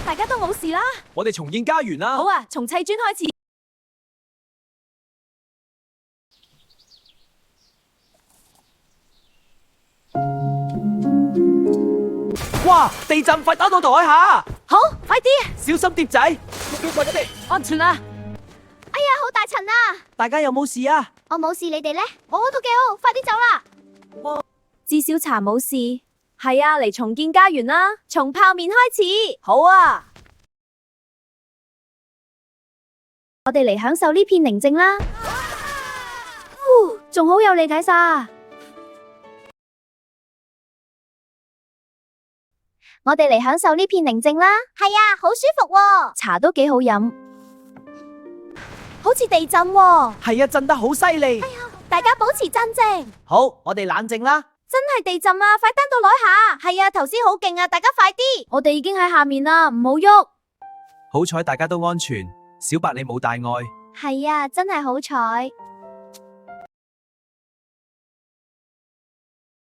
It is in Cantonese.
大家都冇事啦。我哋重建家園啦。好啊，從砌磚開始。哇！地震，快打到台下！好，快啲，小心碟仔，安全啦。哎呀，好大塵啊！大家有冇事啊？我冇事，你哋呢？我都幾好，快啲走啦！至少查冇事。係啊，嚟重建家園啦，從泡麵開始。好啊，我哋嚟享受呢片寧靜啦。仲好有你睇晒。我哋嚟享受呢片寧靜啦。係啊，好舒服喎。茶都幾好飲，好似地震喎。係啊，震得好犀利。大家保持鎮靜。好，我哋冷靜啦。真係地震啊！快擔到來下。係啊，頭先好勁啊！大家快啲。我哋已經喺下面啦，唔好喐。好彩大家都安全，小白你冇大礙。係啊，真係好彩。